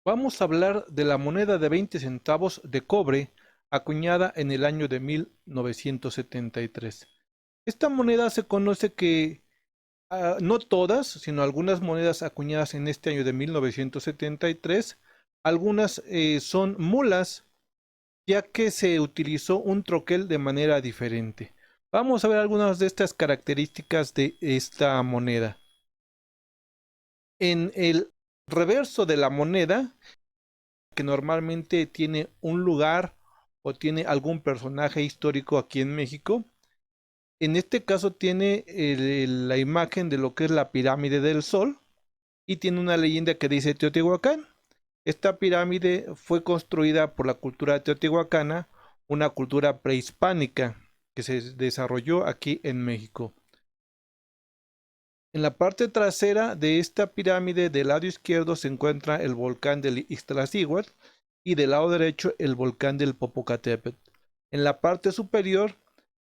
Vamos a hablar de la moneda de 20 centavos de cobre acuñada en el año de 1973. Esta moneda se conoce que no todas, sino algunas monedas acuñadas en este año de 1973, algunas son mulas, ya que se utilizó un troquel de manera diferente. Vamos a ver algunas de estas características de esta moneda. En el reverso de la moneda, que normalmente tiene un lugar o tiene algún personaje histórico aquí en México. En este caso tiene la imagen de lo que es la pirámide del Sol y tiene una leyenda que dice Teotihuacán. Esta pirámide fue construida por la cultura teotihuacana, una cultura prehispánica que se desarrolló aquí en México. En la parte trasera de esta pirámide del lado izquierdo se encuentra el volcán del Iztaccíhuatl y del lado derecho el volcán del Popocatépetl. En la parte superior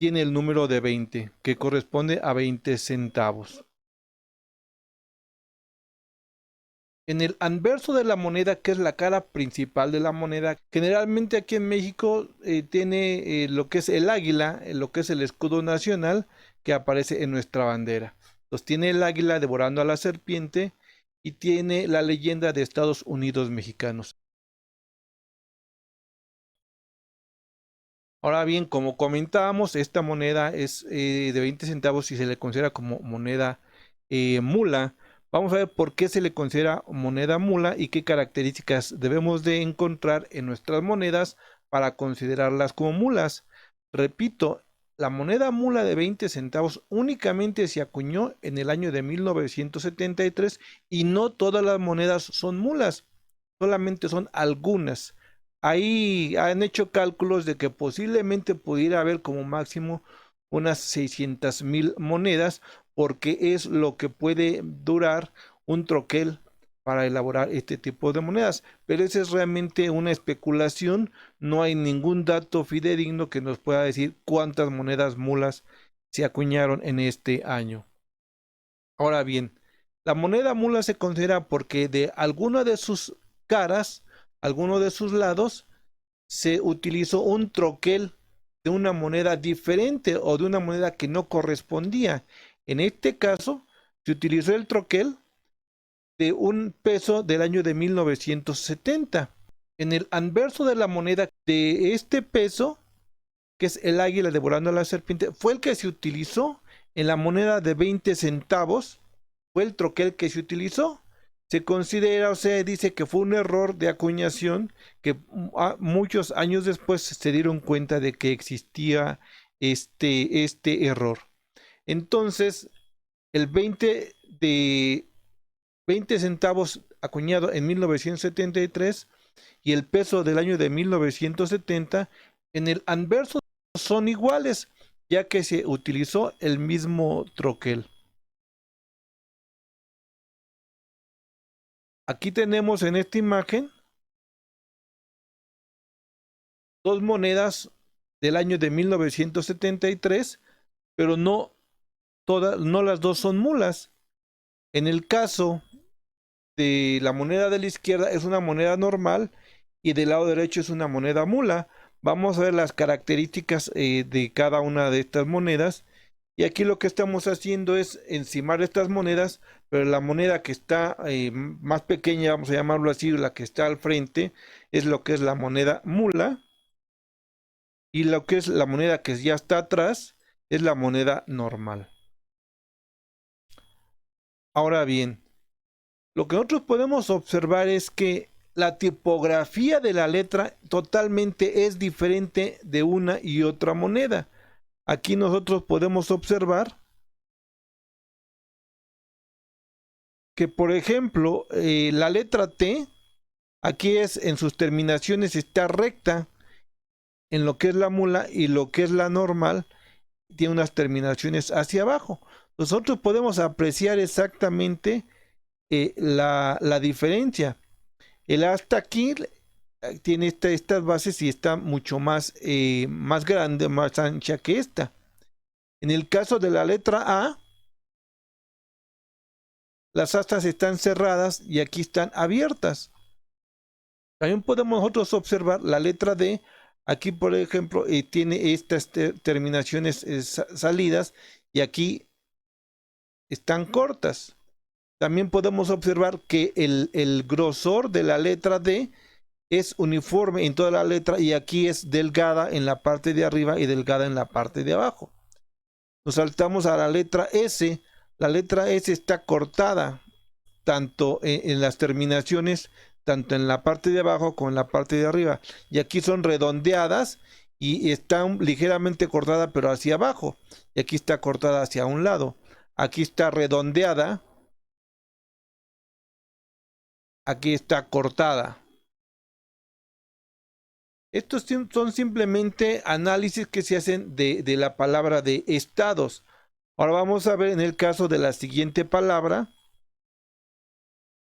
tiene el número de 20, que corresponde a 20 centavos. En el anverso de la moneda, que es la cara principal de la moneda, generalmente aquí en México tiene lo que es el águila, lo que es el escudo nacional que aparece en nuestra bandera. Entonces tiene el águila devorando a la serpiente y tiene la leyenda de Estados Unidos mexicanos. Ahora bien, como comentábamos, esta moneda es de 20 centavos y se le considera como moneda mula. Vamos a ver por qué se le considera moneda mula y qué características debemos de encontrar en nuestras monedas para considerarlas como mulas. Repito, la moneda mula de 20 centavos únicamente se acuñó en el año de 1973 y no todas las monedas son mulas, solamente son algunas. Ahí han hecho cálculos de que posiblemente pudiera haber como máximo unas 600,000 monedas, porque es lo que puede durar un troquel para elaborar este tipo de monedas. Pero esa es realmente una especulación, no hay ningún dato fidedigno que nos pueda decir cuántas monedas mulas se acuñaron en este año. Ahora bien, la moneda mula se considera porque de alguna de sus caras, alguno de sus lados, se utilizó un troquel de una moneda diferente o de una moneda que no correspondía. En este caso, se utilizó el troquel de un peso del año de 1970. En el anverso de la moneda de este peso, que es el águila devorando a la serpiente, fue el que se utilizó en la moneda de 20 centavos, fue el troquel que se utilizó. Se considera, o sea, dice que fue un error de acuñación que muchos años después se dieron cuenta de que existía este error. Entonces, el 20 centavos acuñado en 1973 y el peso del año de 1970 en el anverso son iguales, ya que se utilizó el mismo troquel. Aquí tenemos en esta imagen dos monedas del año de 1973, pero no las dos son mulas. En el caso de la moneda de la izquierda es una moneda normal y del lado derecho es una moneda mula. Vamos a ver las características de cada una de estas monedas. Y aquí lo que estamos haciendo es encimar estas monedas, pero la moneda que está más pequeña, vamos a llamarlo así, la que está al frente, es lo que es la moneda mula. Y lo que es la moneda que ya está atrás es la moneda normal. Ahora bien, lo que nosotros podemos observar es que la tipografía de la letra totalmente es diferente de una y otra moneda. Aquí nosotros podemos observar que, por ejemplo, la letra T, aquí es en sus terminaciones está recta en lo que es la mula y lo que es la normal tiene unas terminaciones hacia abajo. Nosotros podemos apreciar exactamente la diferencia. El hasta aquí tiene estas bases y está mucho más grande, más ancha que esta. En el caso de la letra A, las astas están cerradas y aquí están abiertas. También podemos nosotros observar la letra D. Aquí, por ejemplo, tiene estas terminaciones salidas y aquí están cortas. También podemos observar que el grosor de la letra D es uniforme en toda la letra y aquí es delgada en la parte de arriba y delgada en la parte de abajo. Nos saltamos a la letra S. La letra S está cortada tanto en las terminaciones, tanto en la parte de abajo como en la parte de arriba. Y aquí son redondeadas y están ligeramente cortadas pero hacia abajo. Y aquí está cortada hacia un lado. Aquí está redondeada. Aquí está cortada. Estos son simplemente análisis que se hacen de la palabra de estados. Ahora vamos a ver en el caso de la siguiente palabra,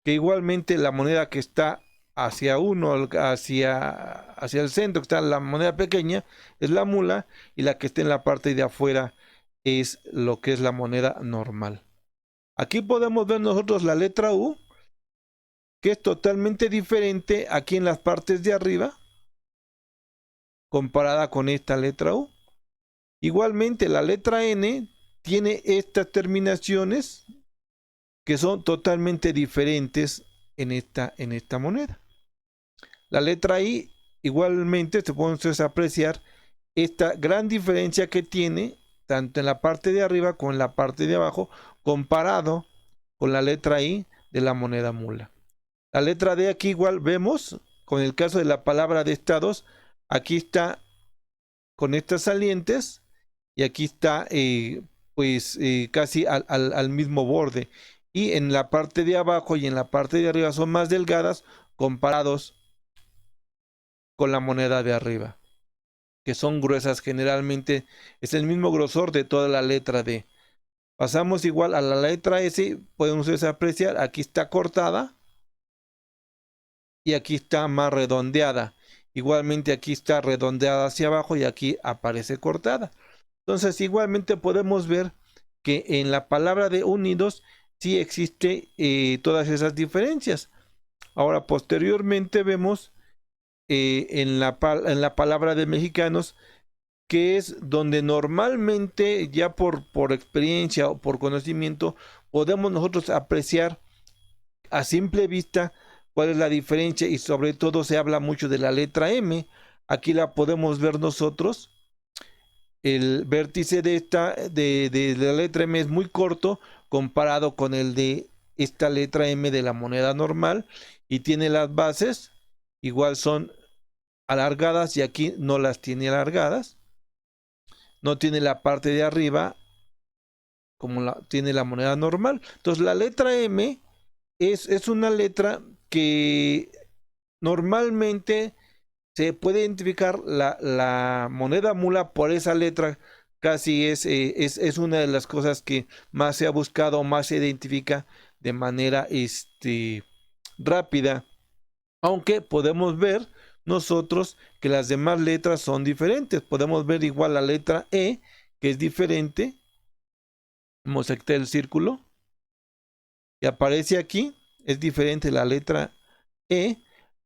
que igualmente la moneda que está hacia hacia el centro, que está la moneda pequeña, es la mula, y la que está en la parte de afuera es lo que es la moneda normal. Aquí podemos ver nosotros la letra U, que es totalmente diferente aquí en las partes de arriba, comparada con esta letra U. Igualmente la letra N tiene estas terminaciones que son totalmente diferentes en esta moneda. La letra I igualmente se puede entonces apreciar esta gran diferencia que tiene tanto en la parte de arriba como en la parte de abajo comparado con la letra I de la moneda mula. La letra D aquí igual vemos con el caso de la palabra de estados, aquí está con estas salientes y aquí está casi al mismo borde, y en la parte de abajo y en la parte de arriba son más delgadas comparados con la moneda de arriba, que son gruesas. Generalmente es el mismo grosor de toda la letra D. Pasamos igual a la letra S, podemos apreciar, aquí está cortada y aquí está más redondeada. Igualmente aquí está redondeada hacia abajo y aquí aparece cortada. Entonces igualmente podemos ver que en la palabra de unidos sí existe todas esas diferencias. Ahora posteriormente vemos en la palabra de mexicanos, que es donde normalmente ya por experiencia o por conocimiento podemos nosotros apreciar a simple vista cuál es la diferencia, y sobre todo se habla mucho de la letra M. Aquí la podemos ver nosotros. El vértice de la letra M es muy corto comparado con el de esta letra M de la moneda normal, y tiene las bases, igual son alargadas y aquí no las tiene alargadas. No tiene la parte de arriba como tiene la moneda normal. Entonces la letra M es una letra que normalmente se puede identificar la moneda mula por esa letra. Casi es una de las cosas que más se ha buscado, más se identifica de manera rápida. Aunque podemos ver nosotros que las demás letras son diferentes. Podemos ver igual la letra E, que es diferente. Vamos a quitar el círculo que aparece aquí, es diferente la letra E.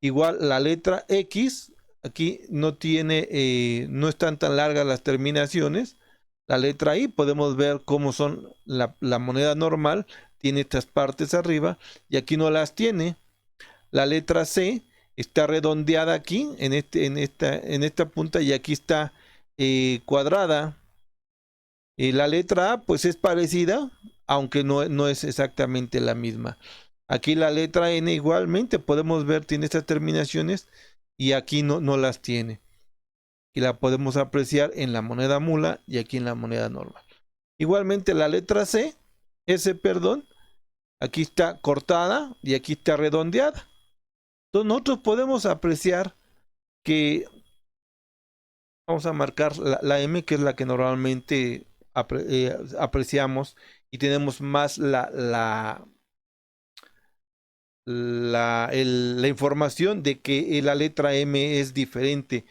Igual la letra X, aquí no tiene, no están tan largas las terminaciones. La letra I podemos ver cómo son la moneda normal, tiene estas partes arriba y aquí no las tiene. La letra C está redondeada aquí en esta punta y aquí está cuadrada. La letra A pues es parecida, aunque no es exactamente la misma. Aquí la letra N igualmente podemos ver tiene estas terminaciones y aquí no las tiene. Y la podemos apreciar en la moneda mula y aquí en la moneda normal. Igualmente la letra S, perdón, aquí está cortada y aquí está redondeada. Entonces nosotros podemos apreciar que vamos a marcar la M, que es la que normalmente apreciamos y tenemos más la información de que la letra M es diferente.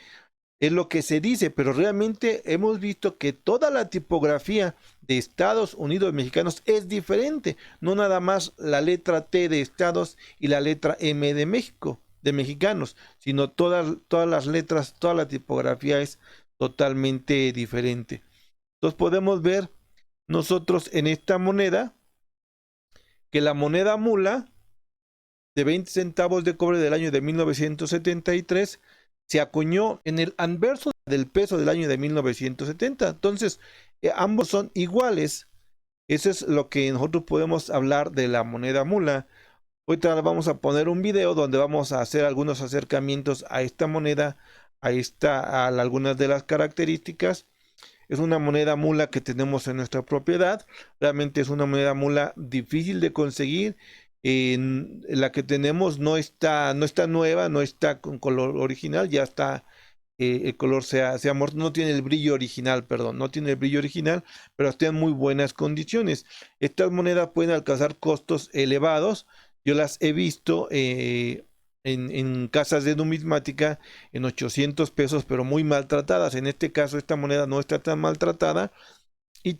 Es lo que se dice, pero realmente hemos visto que toda la tipografía de Estados Unidos mexicanos es diferente, no nada más la letra T de Estados y la letra M de México. de mexicanos, sino todas las letras, toda la tipografía es totalmente diferente. Entonces podemos ver nosotros en esta moneda que la moneda mula de 20 centavos de cobre del año de 1973 se acuñó en el anverso del peso del año de 1970. Entonces, ambos son iguales. Eso es lo que nosotros podemos hablar de la moneda mula. Ahorita vamos a poner un video donde vamos a hacer algunos acercamientos a esta moneda, a algunas de las características. Es una moneda mula que tenemos en nuestra propiedad. Realmente es una moneda mula difícil de conseguir. La que tenemos no está nueva, no está con color original, ya está, el color no tiene el brillo original, perdón, no tiene el brillo original, pero está en muy buenas condiciones. Estas monedas pueden alcanzar costos elevados. Yo las he visto en casas de numismática en 800 pesos, pero muy maltratadas. En este caso, esta moneda no está tan maltratada y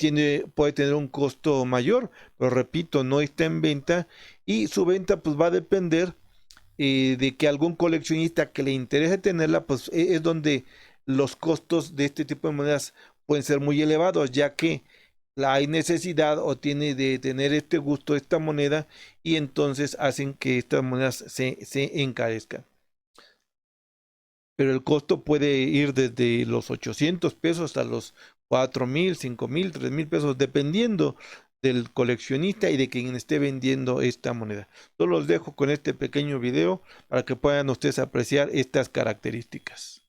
puede tener un costo mayor, pero repito, no está en venta, y su venta pues va a depender de que algún coleccionista que le interese tenerla, pues es donde los costos de este tipo de monedas pueden ser muy elevados, ya que hay necesidad o tiene de tener este gusto esta moneda, y entonces hacen que estas monedas se encarezcan. Pero el costo puede ir desde los 800 pesos hasta los 4,000, 5,000, 3,000 pesos, dependiendo del coleccionista y de quien esté vendiendo esta moneda. Yo los dejo con este pequeño video para que puedan ustedes apreciar estas características.